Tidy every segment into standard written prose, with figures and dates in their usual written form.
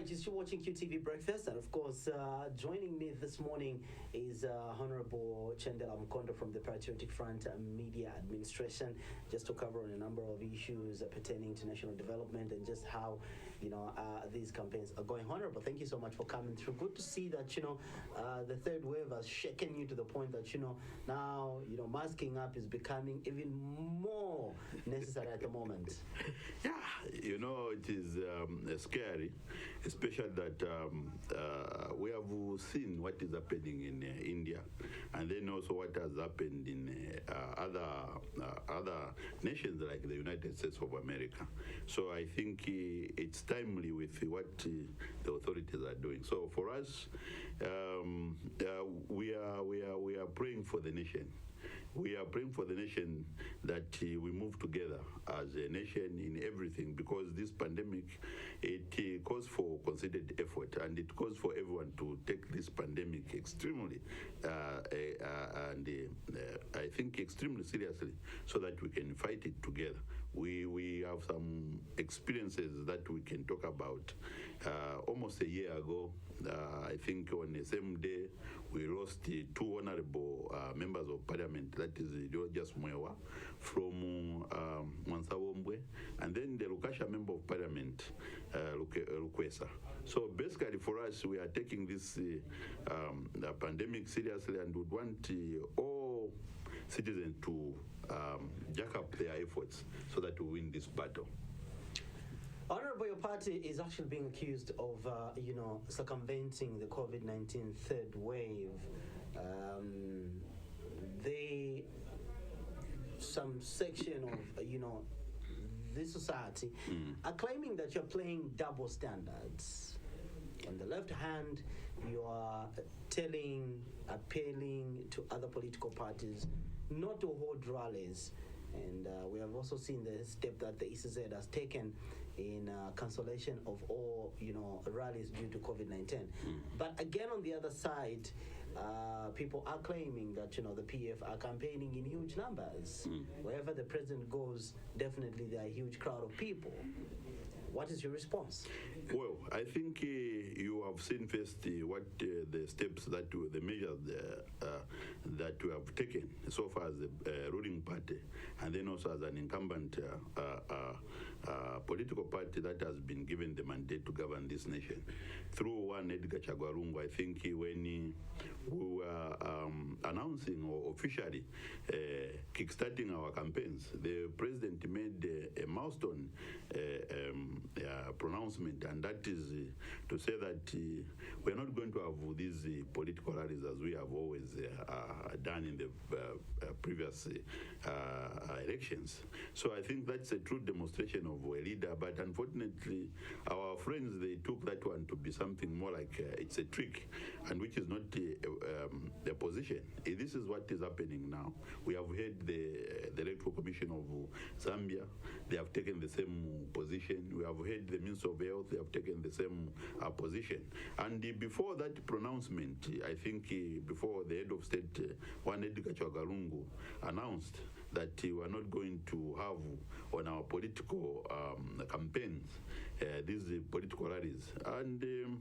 right, you're still watching QTV Breakfast, and of course, joining me this morning is Honorable Chendela Mkondo from the Patriotic Front Media Administration, just to cover on a number of issues pertaining to national development and just how, these campaigns are going. Honorable, thank you so much for coming through. Good to see that, the third wave has shaken you to the point that, now, masking up is becoming even more necessary at the moment. Yeah, it is scary, especially that we have seen what is happening in India, and then also what has happened in other nations like the United States of America. So I think it's timely with what the authorities are doing. So for us, we are praying for the nation. We are praying for the nation that we move together as a nation in everything, because this pandemic, it calls for considered effort, and it calls for everyone to take this pandemic extremely, I think extremely seriously, so that we can fight it together. We have some experiences that we can talk about. Almost a year ago, I think on the same day, we lost two honorable members of parliament. That is Georgias Mwewa from Mwansawombwe, and then the Lukasha member of parliament, Lukwesa. So basically for us, we are taking this the pandemic seriously, and would want all citizens to jack up their efforts so that we win this battle. Honorable, your party is actually being accused of, circumventing the COVID-19 third wave. Some section of, this society are claiming that you're playing double standards. On the left hand, you are appealing to other political parties not to hold rallies. And we have also seen the step that the ECZ has taken in cancellation of all, rallies due to COVID-19. But again, on the other side, people are claiming that, the PF are campaigning in huge numbers. Wherever the president goes, definitely there are a huge crowd of people. What is your response? Well, I think you have seen first what the steps the measures that we have taken so far as the ruling party, and then also as an incumbent political party that has been given the mandate to govern this nation. Through one Edgar Chagwarungu, I think when we were announcing or officially kickstarting our campaigns, the president made a milestone pronouncement, and that is to say that we're not going to have these political rallies as we have always done in the previous elections. So I think that's a true demonstration of a leader, but unfortunately our friends, they took that one to be something more like it's a trick, and which is not the position. This is what is happening now. We have heard the Electoral Commission of Zambia, they have taken the same position. We have heard the Minister of Health, they have taken the same position. And before that pronouncement, I think before the head of state, one Edgar Chagwarungu, announced that we are not going to have on our political campaigns these political rallies. And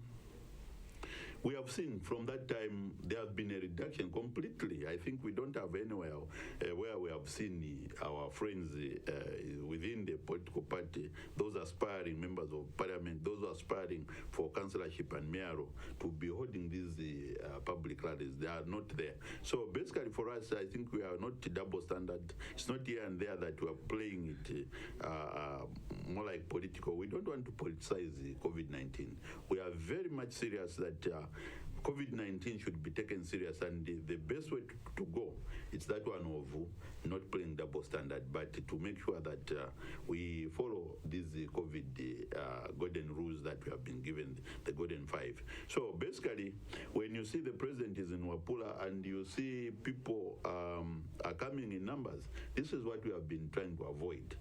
we have seen from that time there has been a reduction completely. I think we don't have anywhere where we have seen our friends within the political party, those aspiring members of parliament, those aspiring for councillorship and mayoral, to be holding these public rallies. They are not there. So basically for us, I think we are not double standard. It's not here and there that we are playing it more like political. We don't want to politicize COVID-19. We are very much serious that COVID-19 should be taken serious, and the best way to go is that one of not playing double standard, but to make sure that we follow these COVID golden rules that we have been given, the golden five. So basically, when you see the president is in Wapula and you see people are coming in numbers, this is what we have been trying to avoid.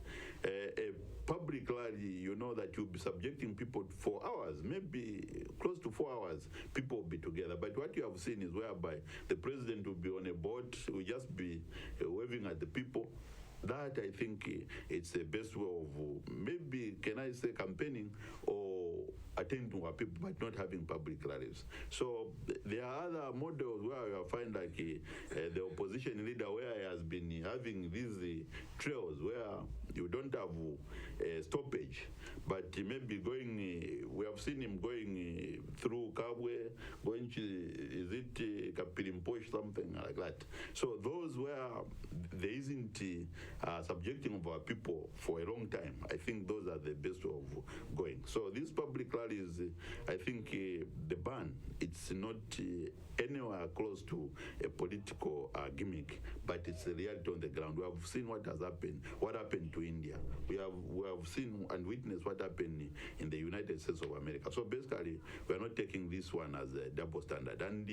A public rally, you know that you'll be subjecting people for hours, maybe close to 4 hours, people will be together. But what you have seen is whereby the president will be on a boat, will just be waving at the people. That, I think, it's the best way of maybe, can I say, campaigning or attending to our people but not having public rallies. So there are other models where you find like the opposition leader where he has been having these trails where you don't have stoppage, but maybe going, we have seen him going through Kabwe, going to, is it Kapirimposh, something like that. So those where there isn't subjecting of our people for a long time, I think those are the best way of going. So these public rallies, I think the ban, it's not anywhere close to a political gimmick, but it's a reality on the ground. We have seen what has happened, what happened to India. We have seen and witnessed what happened in the United States of America. So basically, we are not taking this one as a double standard. And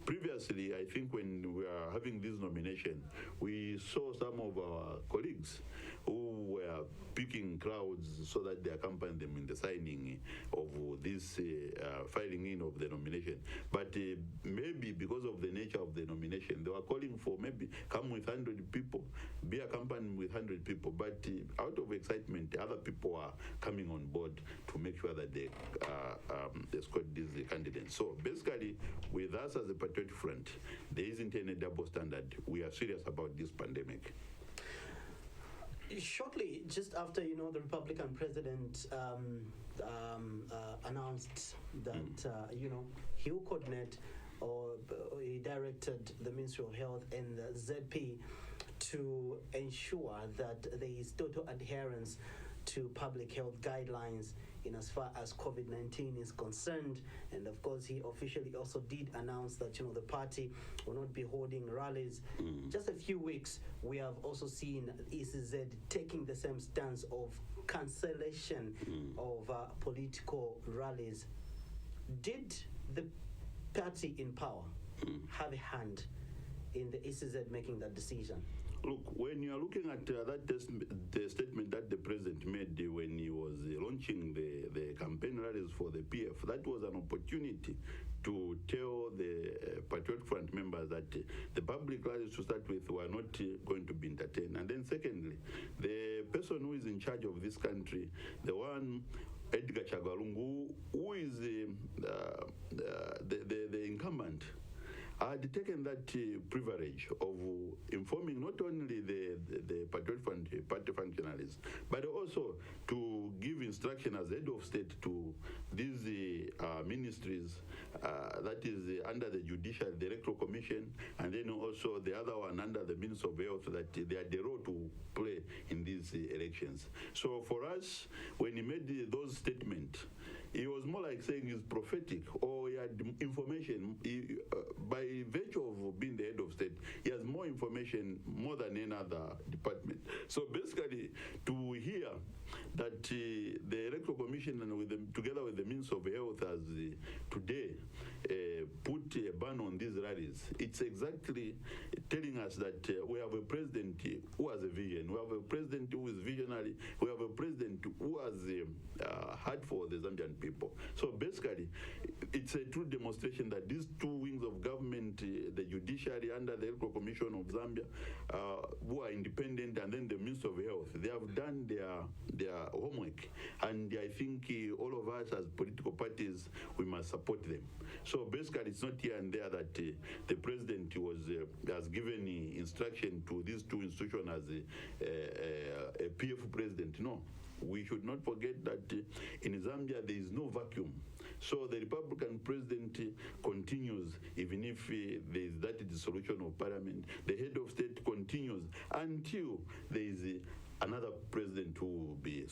previously, I think when we are having this nomination, we saw some of our colleagues who were picking crowds so that they accompany them in the signing of this filing in of the nomination. But maybe because of the nature of the nomination, they were calling for maybe come with 100 people, be accompanied with 100 people. But out of excitement, other people are coming on board to make sure that they escort these candidates. So basically, with us as a Patriotic Front, there isn't any double standard. We are serious about this pandemic. Shortly, just after the Republican president announced that he will coordinate or he directed the Ministry of Health and the ZP to ensure that there is total adherence to public health guidelines in as far as COVID-19 is concerned. And of course, he officially also did announce that the party will not be holding rallies. Just a few weeks, we have also seen ECZ taking the same stance of cancellation of political rallies. Did the party in power have a hand in the ECZ making that decision? Look, when you are looking at the statement that the president made when he was launching the campaign rallies for the PF, that was an opportunity to tell the Patriotic Front members that the public rallies to start with were not going to be entertained. And then secondly, the person who is in charge of this country, the one Edgar Chagalungu, who is the incumbent, had taken that privilege of informing not only the Patriotic Front party functionaries, but also to give instruction as head of state to these ministries, that is under the Judicial, the Electoral Commission, and then also the other one under the Minister of Health, that they had the role to play in these elections. So for us, when he made those statements, it was more like saying he's prophetic, or he had information. By virtue of being the head of state, he has more information more than any other department. So basically, to hear that the Electoral Commission and together with the Minister of Health has today put a ban on these rallies, it's exactly telling us that we have a president who has a vision, we have a president who is visionary, we have a president who has a heart for the Zambian people. So basically, it's a true demonstration that these two wings of government, the judiciary under the Electoral Commission of Zambia, who are independent, and then the Minister of Health, they have done their homework. And I think all of us as political parties, we must support them. So basically, it's not here and there that the president has given instruction to these two institutions as a PF president. No. We should not forget that in Zambia there is no vacuum. So the Republican president continues even if there is that dissolution of parliament. The head of state continues until there is another president who will be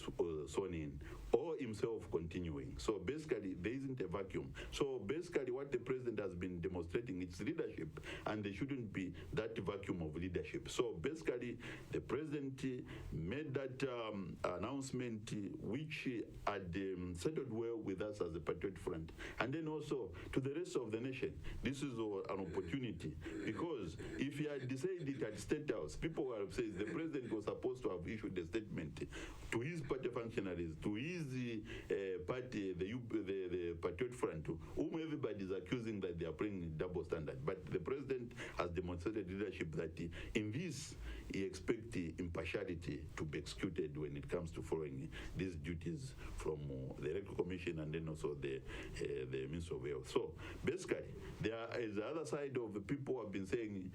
sworn in, or himself continuing. So basically, there isn't a vacuum. So basically, what the president has been demonstrating, it's leadership, and there shouldn't be that vacuum of leadership. So basically, the president made that announcement, which had settled well with us as a Patriotic Front. And then also, to the rest of the nation, this is an opportunity, because if he had decided it at State House, people would have said the president was supposed to have issued a statement to his party functionaries, to his party, the Patriotic Front, whom everybody is accusing that they are playing double standard. But the president has demonstrated leadership that in this, he expects impartiality. partiality to be executed when it comes to following these duties from the Electoral Commission and then also the Ministry of Health. So basically, there is the other side of the people who have been saying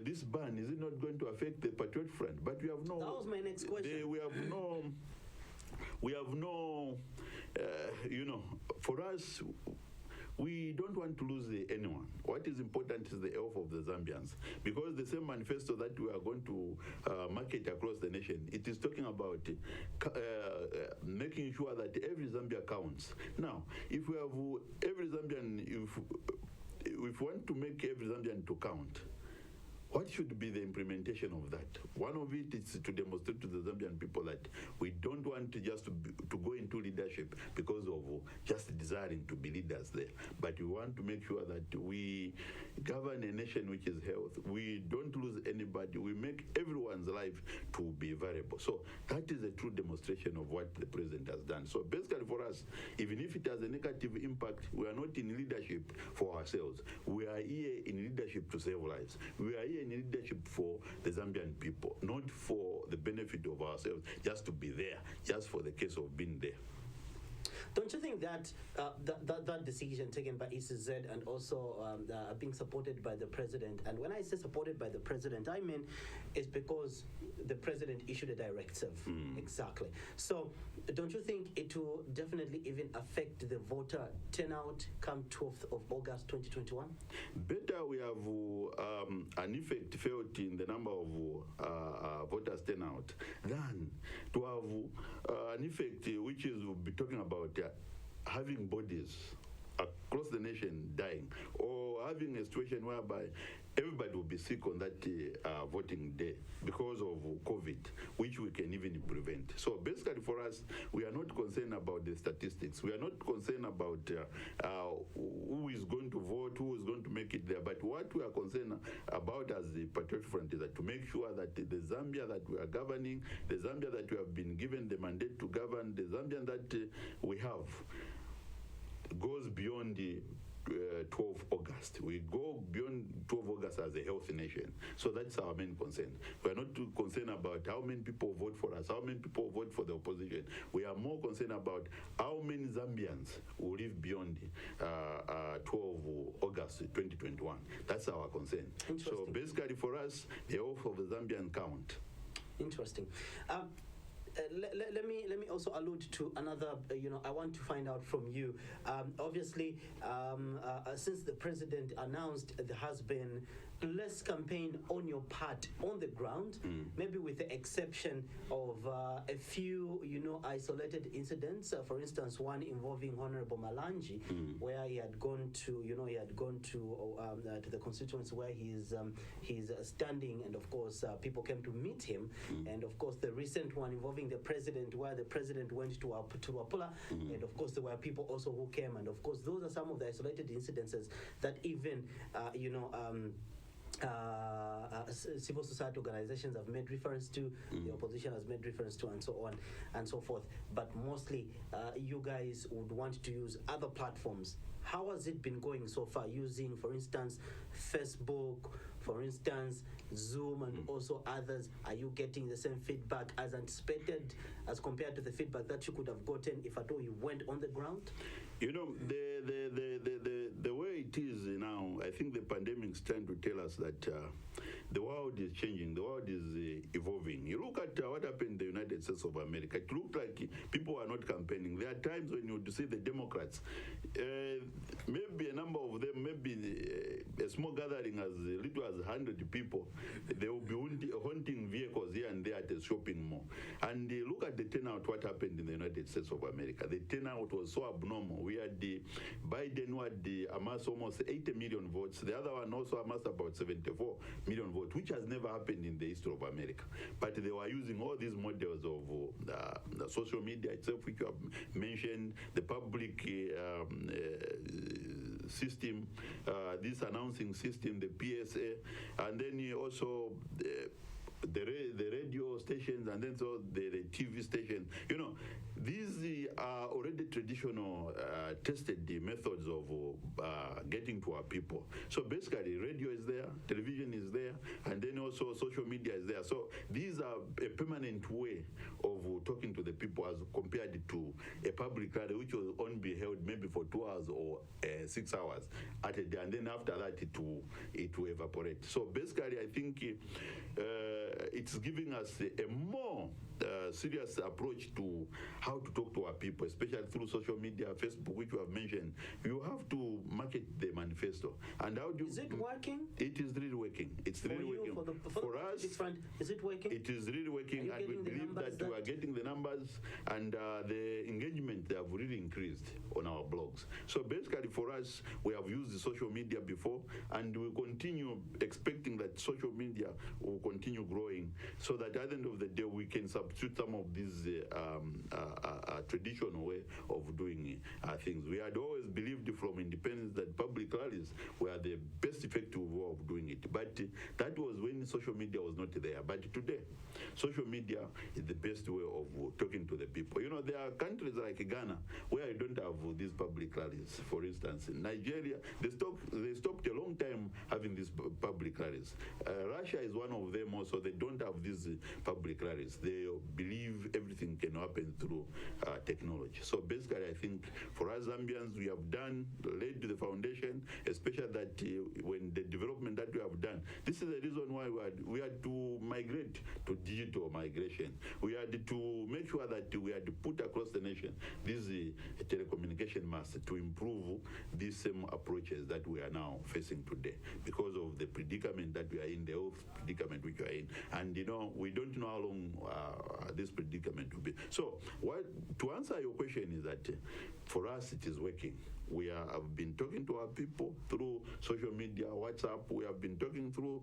this ban, is it not going to affect the Patriotic Front? But we have no. That was my next question. We have no, for us, we don't want to lose anyone. What is important is the health of the Zambians, because the same manifesto that we are going to market across the nation, it is talking about making sure that every Zambia counts. Now, if we have every Zambian, if we want to make every Zambian to count, what should be the implementation of that? One of it is to demonstrate to the Zambian people that we don't want to just to go into leadership because of just desiring to be leaders there, but we want to make sure that we govern a nation which is healthy. We don't lose anybody. We make everyone's life to be variable. So that is a true demonstration of what the president has done. So basically for us, even if it has a negative impact, we are not in leadership for ourselves. We are here in leadership to save lives. We are here in leadership for the Zambian people, not for the benefit of ourselves, just to be there, just for the case of being there. Don't you think that that decision taken by ECZ and also being supported by the president, and when I say supported by the president, I mean it's because the president issued a directive. Exactly. So don't you think it will definitely even affect the voter turnout come 12th of August 2021? Better we have an effect felt in the number of voters turnout than to have an effect which is we'll be talking about having bodies across the nation dying, or having a situation whereby everybody will be sick on that voting day because of COVID, which we can even prevent. So basically for us, we are not concerned about the statistics. We are not concerned about who is going to vote, who is going to make it there. But what we are concerned about as the Patriotic Front is that to make sure that the Zambia that we are governing, the Zambia that we have been given the mandate to govern, the Zambia that we have goes beyond the 12 August. We go beyond 12 August as a healthy nation. So that's our main concern. We are not too concerned about how many people vote for us, how many people vote for the opposition. We are more concerned about how many Zambians will live beyond 12 August 2021. That's our concern. So basically for us, the health of the Zambian count. Interesting. Let me also allude to another, I want to find out from you. Obviously, since the president announced there has been less campaign on your part on the ground, maybe with the exception of a few, isolated incidents. For instance, one involving Honorable Malanji, where he had gone to, to the constituency where he's standing, and of course, people came to meet him, and of course, the recent one involving the president, where the president went to Wapula, and of course, there were people also who came, and of course, those are some of the isolated incidences that even, civil society organizations have made reference to, the opposition has made reference to, and so on and so forth. But mostly, you guys would want to use other platforms. How has it been going so far, using, for instance, Facebook, for instance, Zoom, and also others? Are you getting the same feedback as anticipated as compared to the feedback that you could have gotten if at all you went on the ground? The way it is now, I think the pandemic is trying to tell us that the world is changing, the world is evolving. You look at what happened in the United States of America. It looked like people are not campaigning. There are times when you see the Democrats, maybe a number of them, maybe a small gathering as little as 100 people, they will be hunting vehicles here and there at a shopping mall. And look at the turnout, what happened in the United States of America. The turnout was so abnormal. We had Biden who had amassed almost 80 million votes. The other one also amassed about 74 million votes, which has never happened in the history of America. But they were using all these models of the social media itself, which you have mentioned, the public system, this announcing system, the PSA, and then also the radio stations, and then so the TV station. You know, these are already traditional, tested the methods of getting to our people. So basically, radio is there, television is there, and then also social media is there. So these are a permanent way of talking to the people as compared to a public rally, which will only be held maybe for 2 hours or 6 hours at a day, and then after that it will evaporate. So basically, I think it's giving us a more serious approach to how to talk to our people, especially through social media, Facebook, which you have mentioned. You have to market the manifesto. And how do Is it working? It is really working. It's For really you, working. for us, front, is it working? it is really working, and we believe that we are getting the numbers, and the engagement, they have really increased on our blogs. So basically, for us, we have used the social media before, and we continue expecting that social media will continue growing, so that at the end of the day, we can substitute some of these traditional way of doing things. We had always believed from independence that public rallies were the best effective way of doing it, but that was when social media was not there. But today, social media is the best way of talking to the people. You know, there are countries like Ghana where you don't have these public rallies. For instance, in Nigeria, they stopped a long time having these public rallies. Russia is one of them also. They don't have these public rallies. They believe everything can happen through technology. So basically, I think for us Zambians, we have laid the foundation, especially that when the development that we have done, this is the reason why we had to migrate to digital migration. We had to make sure that we had to put across the nation this telecommunication mast to improve these same approaches that we are now facing today because of the predicament that we are in, the health predicament which we are in. And, you know, we don't know how long this predicament will be. So to answer your question is that for us it is working. We have been talking to our people through social media, WhatsApp. We have been talking through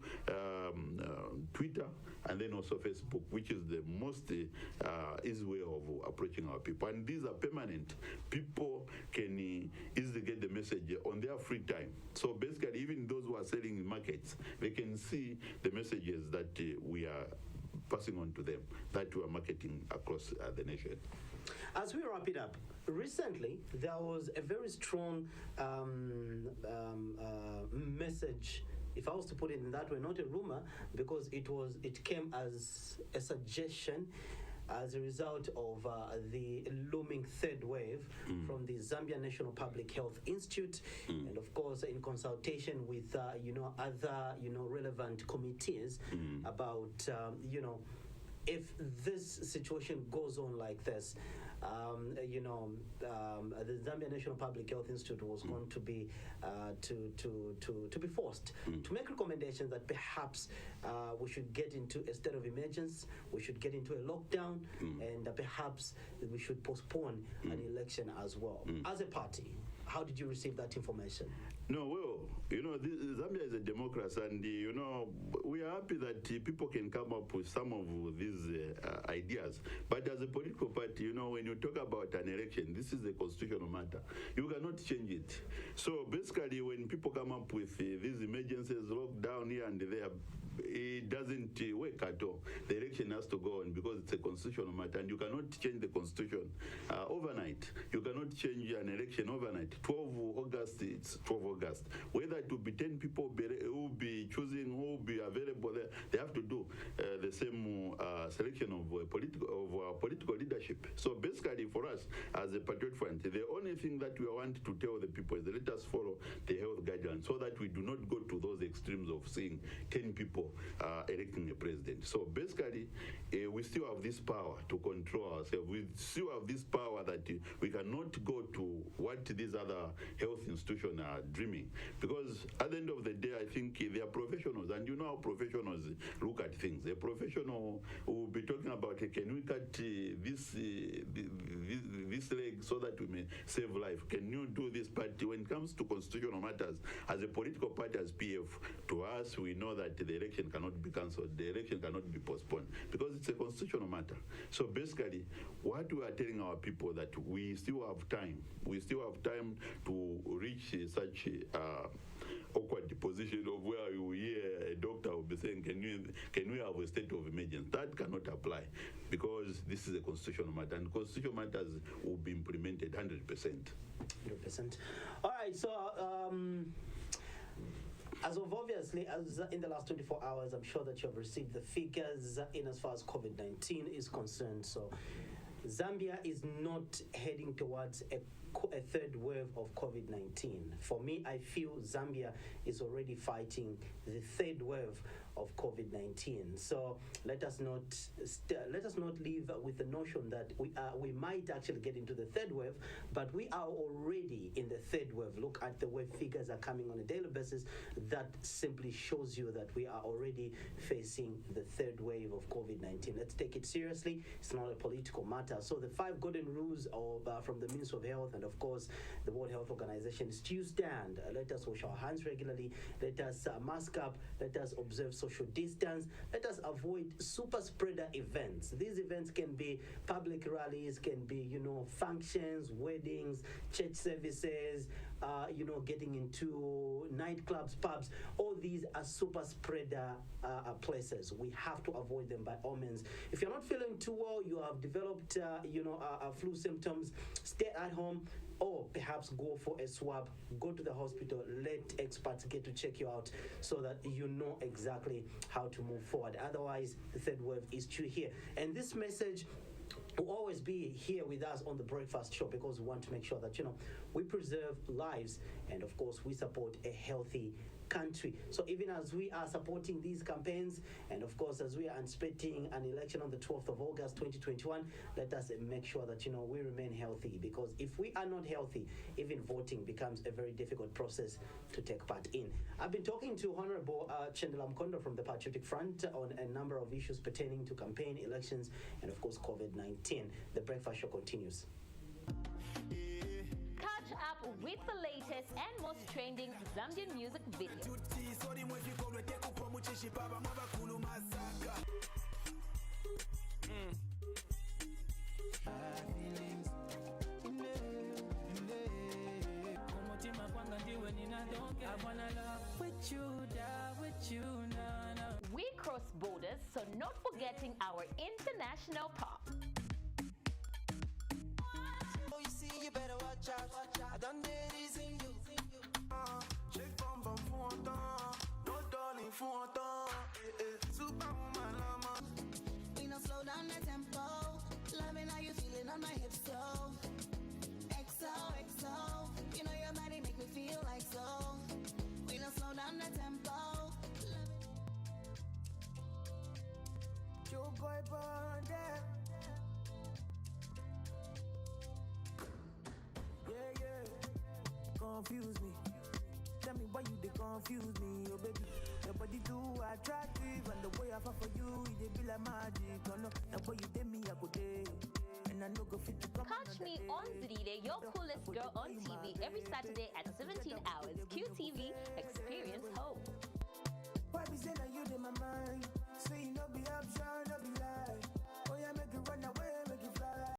Twitter, and then also Facebook, which is the most easy way of approaching our people. And these are permanent. People can easily get the message on their free time. So basically, even those who are selling in markets, they can see the messages that we are passing on to them, that we are marketing across the nation. As we wrap it up, recently there was a very strong message, if I was to put it in that way, not a rumor, because it came as a suggestion as a result of the looming third wave from the Zambia National Public Health Institute, and of course in consultation with other relevant committees about if this situation goes on like this, the Zambia National Public Health Institute was going to be to be forced to make recommendations that perhaps we should get into a state of emergency, we should get into a lockdown, and perhaps we should postpone an election as well. As a party, how did you receive that information? No, well, Zambia is a democracy, and, we are happy that people can come up with some of these ideas. But as a political party, when you talk about an election, this is a constitutional matter. You cannot change it. So basically, when people come up with these emergencies, lockdown here and there, it doesn't work at all. The election has to go on because it's a constitutional matter, and you cannot change the constitution overnight. You cannot change an election overnight. 12 August, it's 12 August. Whether it will be 10 people who will be choosing, who will be available there, they have to do the same selection of political leadership. So basically, for us as a Patriotic Front, the only thing that we want to tell the people is let us follow the health guidelines so that we do not go to those extremes of seeing 10 people electing a president. So basically, we still have this power to control ourselves. We still have this power that we cannot go to what these other health institutions are dreaming. Because at the end of the day, I think they are professionals, and you know how professionals look at things. A professional will be talking about, can we cut this leg so that we may save life? Can you do this? But when it comes to constitutional matters, as a political party, as PF, to us, we know that the election cannot be cancelled, the election cannot be postponed, because it's a constitutional matter. So basically, what we are telling our people that we still have time. We still have time to reach such awkward position of where you hear a doctor will be saying, can we have a state of emergency? That cannot apply because this is a constitutional matter, and constitutional matters will be implemented 100%. 100%. All right, so as in the last 24 hours, I'm sure that you have received the figures in as far as COVID-19 is concerned. So Zambia is not heading towards a third wave of COVID-19. For me, I feel Zambia is already fighting the third wave of COVID-19. So let us not leave with the notion that we might actually get into the third wave, but we are already in the third wave. Look at the way figures are coming on a daily basis. That simply shows you that we are already facing the third wave of COVID-19. Let's take it seriously. It's not a political matter. So the 5 golden rules from the Ministry of Health and of course the World Health Organization still stand. Let us wash our hands regularly. Let us mask up. Let us observe social distance. Let us avoid super spreader events. These events can be public rallies, can be functions, weddings, church services, getting into nightclubs, pubs. All these are super spreader places. We have to avoid them by all means. If you're not feeling too well, you have developed flu symptoms, stay at home, or perhaps go for a swab, go to the hospital, let experts get to check you out so that you know exactly how to move forward. Otherwise, the third wave is still here. And this message will always be here with us on the Breakfast Show because we want to make sure that, we preserve lives and, of course, we support a healthy country. So even as we are supporting these campaigns and of course as we are anticipating an election on the 12th of August 2021, let us make sure that we remain healthy, because if we are not healthy, even voting becomes a very difficult process to take part in. I've been talking to Honorable Chendela Mkondo from the Patriotic Front on a number of issues pertaining to campaign, elections, and of course COVID-19. The Breakfast Show continues. Catch up with the latest and most trending Zambian music videos. We cross borders, so not forgetting our international pop. You better watch out. I done did this in you. Shake bum bum fonta. No darling fonta. Superwoman lama. We no slow down the tempo. Loving how you feeling on my hips so. XO, XO. You know your body make me feel like so. We no slow down the tempo. Your boy born there. Confuse me. Tell me why you they confuse me, oh baby. Your body too attractive, and the way I fall for you, it be like magic. Oh no, the way you did me, I go day. And I know go fit to come. Catch me on Zride, your coolest girl on TV every Saturday at 17 hours. QTV,